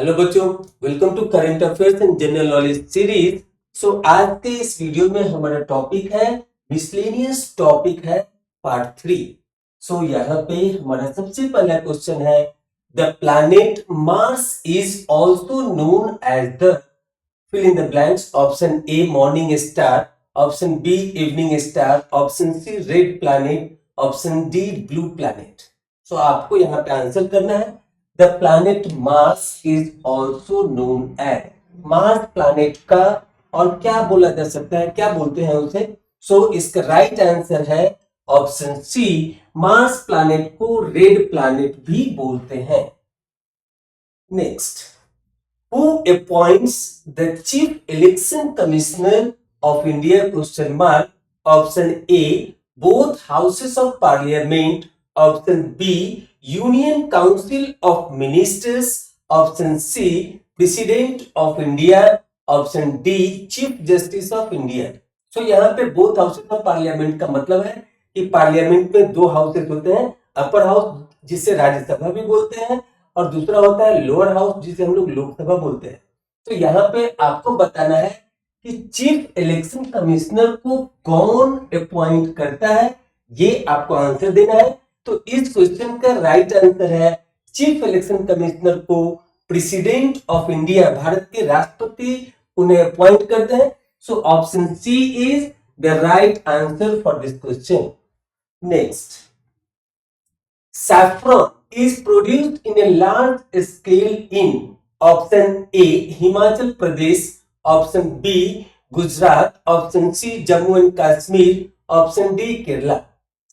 Hello बच्चों, welcome to current affairs and general knowledge series. आज के इस वीडियो में हमारा टॉपिक है मिसलेनियस टॉपिक है पार्ट 3। यहाँ पे हमारा सबसे पहला क्वेश्चन है the planet Mars is also known as the fill in the blanks. Option A morning star, option B evening star, option C red planet, option D blue planet. आपको यहाँ पे आंसर करना है the planet Mars is also known as. Mars planet का और क्या बोला जा सकता है, क्या बोलते हैं उसे? इसका राइट आंसर है ऑप्शन सी, मार्स प्लैनेट को रेड प्लैनेट भी बोलते हैं। Next, who appoints the chief election commissioner of India? Question mark. Option A both houses of parliament, option B union council of ministers, option C president of India, option D chief justice of India. यहाँ पे both houses of parliament का मतलब है कि parliament में दो houses होते हैं, अपर हाउस जिसे राज्यसभा भी बोलते हैं और दूसरा होता है लोअर हाउस जिसे हम लोग लोकसभा बोलते हैं। यहाँ पे आपको बताना है कि चीफ इलेक्शन कमिश्नर को कौन अपॉइंट करता है, ये आपको आंसर देना है। इस क्वेश्चन का राइट आंसर है चीफ इलेक्शन कमिश्नर को प्रेसिडेंट ऑफ इंडिया, भारत के राष्ट्रपति उन्हें अपॉइंट करते हैं। Option C is the right answer for this question. Next, saffron is produced in a large scale in option A Himachal Pradesh, option B Gujarat, option C Jammu and Kashmir, option D Kerala।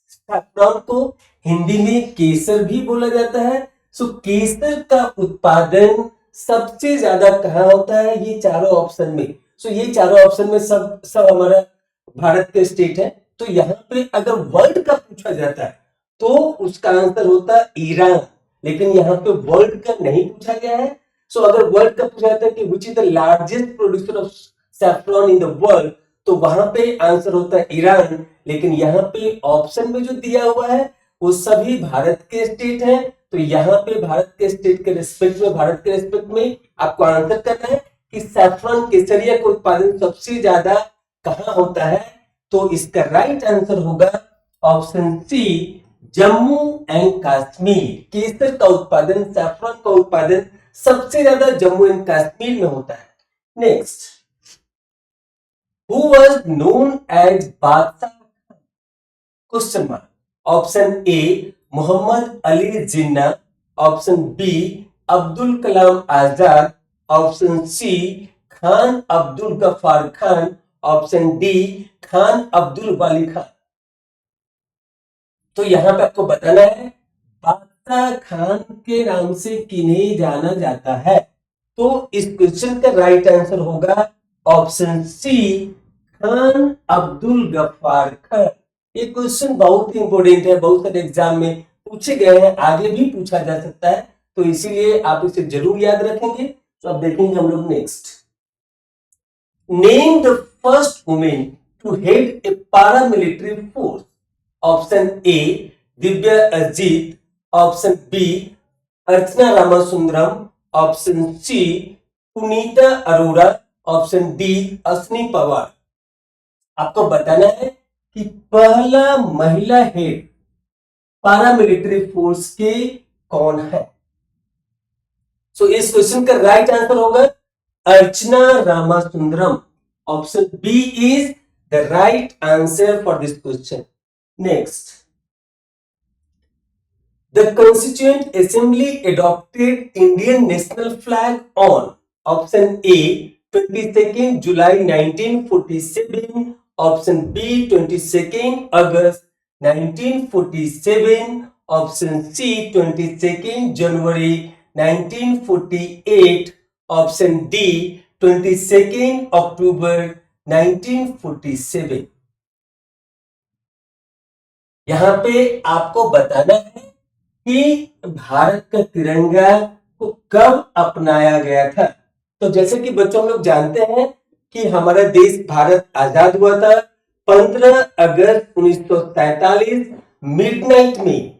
Saffron को हिंदी में केसर भी बोला जाता है। केसर का उत्पादन सबसे ज्यादा कहाँ होता है? ये चारों ऑप्शन में। ये चारों ऑप्शन में सब हमारा भारत के स्टेट है। यहाँ पे अगर वर्ल्ड का पूछा जाता है तो उसका आंसर होता है ईरान, लेकिन यहाँ पे वर्ल्ड का नहीं पूछा गया है। अगर वर्ल्ड का पूछा जाता है कि which is the largest producer of saffron in the world, तो वहां पे आंसर होता है ईरान। लेकिन यहाँ पे ऑप्शन में जो दिया हुआ है वो सभी भारत के स्टेट हैं। यहाँ पे भारत के स्टेट के रिस्पेक्ट में आपको आंसर करना है कि सैफ्रॉन केसरिया का उत्पादन सबसे ज्यादा कहाँ होता है। इसका राइट आंसर होगा option C Jammu and Kashmir. केसर का उत्पादन, सैफ्रॉन का उत्पादन सबसे ज्यादा जम्मू एंड कश्मीर में होता है। Next, who was known as Badshah? Question mark. Option A Mohammed Ali Jinnah, option B Abdul Kalam Azad, option C Khan Abdul Ghaffar Khan, option D Khan Abdul Wali Khan. यहाँ पे आपको बताना है बादशाह खान के नाम से किन्हें जाना जाता है। इस क्वेश्चन का राइट आंसर होगा ऑप्शन सी खान अब्दुल गफ्फार खान। ये क्वेश्चन बहुत ही इंपॉर्टेंट है, बहुत सारे एग्जाम में पूछे गए हैं, आगे भी पूछा जा सकता है, इसीलिए आप इसे जरूर याद रखेंगे। अब देखेंगे हम लोग next, name the first women to head a paramilitary force. Option A Divya Ajit, option B Archana Ramasundaram, option C Punita Arora, option D Ashwini Pawar. आपको बताना है कि पहला महिला हेड पारामिलिट्री फोर्स के कौन है। इस क्वेश्चन का राइट आंसर होगा Archana Ramasundaram. Option B is the right answer for this question. Next, the constituent assembly adopted Indian national flag on. Option A 22 July 1947, option B 22 August 1947, option C 22 January 1948, option D 22 October 1947। यहाँ पे आपको बताना है कि भारत का तिरंगा को कब अपनाया गया था। जैसे कि बच्चों हम लोग जानते हैं कि हमारा देश भारत आजाद हुआ था 15 अगस्त 1947 मिडनाइट में।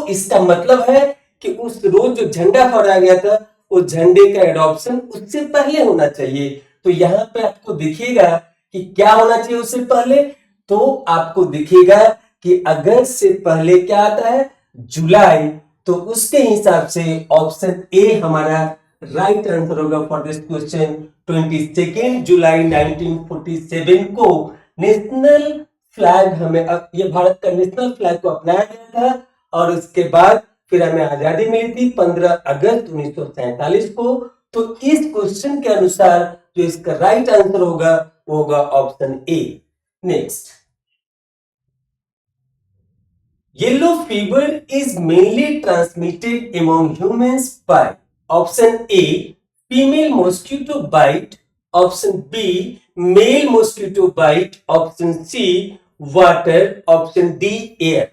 इसका मतलब है कि उस रोज जो झंडा फहराया गया था वो झंडे का एडॉप्शन उससे पहले होना चाहिए। तो यहाँ पे आपको दिखेगा कि क्या होना चाहिए उससे पहले, तो आपको दिखेगा कि अगस्त से पहले क्या आता है, जुलाई। तो उसके हिसाब से ऑप्शन ए हमारा राइट आंसर होगा फॉर दिस क्वेश्चन। 22 जुलाई 1947 को नेशनल फ्लैग हमें, ये भारत का नेशनल फ्लैग को अपनाया गया था, और उसके बाद फिर हमें आजादी मिली थी 15 अगस्त 1947 को। तो इस क्वेश्चन के अनुसार जो इसका राइट आंसर होगा वो होगा option A. Next, yellow fever is mainly transmitted among humans by option A female mosquito bite, option B male mosquito bite, option C water, option D air.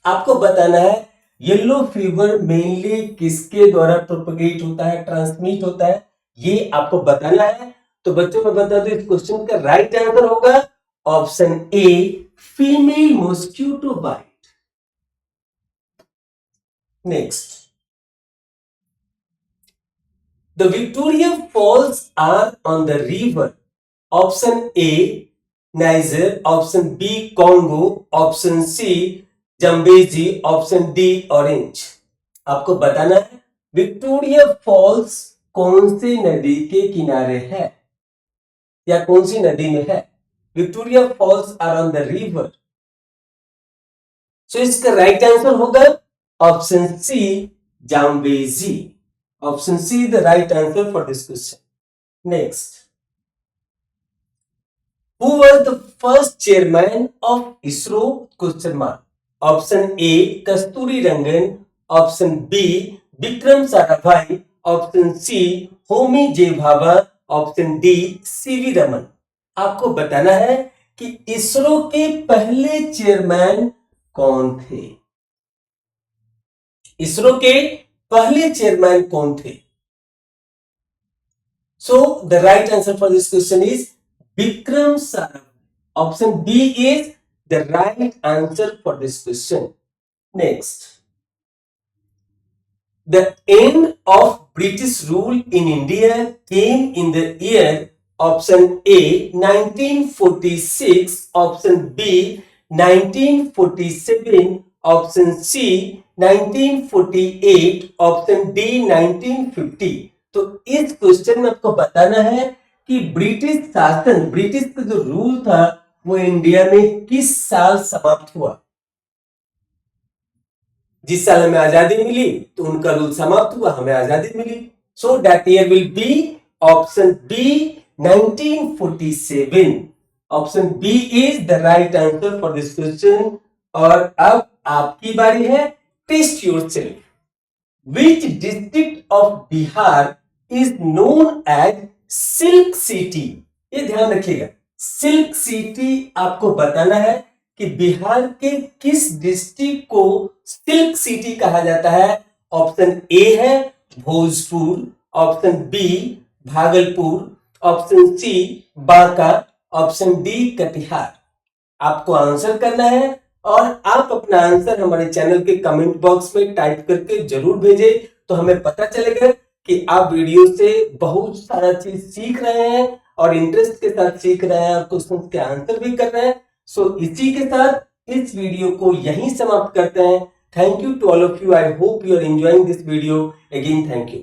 आपको बताना है येलो फीवर मेनली किसके द्वारा propagate होता है, transmit होता है, ये आपको बताना है। तो बच्चों मैं बता दूं इस क्वेश्चन का राइट आंसर होगा option A female mosquito bite. Next, the Victoria false are on the river, option A Niger, option B Congo, option C Zambezi, option D Orange. आपको बताना है विक्टोरिया फॉल्स कौन सी नदी के किनारे है या कौन सी नदी में है। Victoria false are on the river, so इसका राइट आंसर होगा option C Zambezi. Option C the right answer for this question. Next, who was the first chairman of ISRO, question mark, option A Kasturi Rangan, option B Vikram Sarabhai, option C Homi J Bhabha, option D CV Raman. आपको बताना है कि इसरो के पहले chairman कौन थे। इसरो के पहले चेयरमैन कौन थे। So the right answer for this question is Vikram Sarabhai. Option B is the right answer for this question. Next, the end of British rule in India came in the year option A 1946, option B 1947, option C 1948, option D 1950। तो इस question में आपको बताना है कि British शासन, British का जो रूल था वो इंडिया में किस साल समाप्त हुआ। जिस साल हमें आजादी मिली तो उनका रूल समाप्त हुआ, हमें आजादी मिली। So that year will be option B 1947। Option B is the right answer for this question. और अब आपकी बारी है, test yourself. Which district of Bihar is known as silk city. ये ध्यान रखिएगा, सिल्क सिटी आपको बताना है कि बिहार के किस डिस्ट्रिक्ट को सिल्क सिटी कहा जाता है। ऑप्शन ए है Bhojpur, option B Bhagalpur, option C Banka, option D Katihar. आपको आंसर करना है और आप अपना आंसर हमारे चैनल के कमेंट बॉक्स में टाइप करके जरूर भेजें, तो हमें पता चलेगा कि आप वीडियो से बहुत सारा चीज सीख रहे हैं और इंटरेस्ट के साथ सीख रहे हैं और क्वेश्चन के आंसर भी कर रहे हैं। सो इसी के साथ इस वीडियो को यहीं समाप्त करते हैं। Thank you to all of you. I hope you are enjoying this video. Again thank you.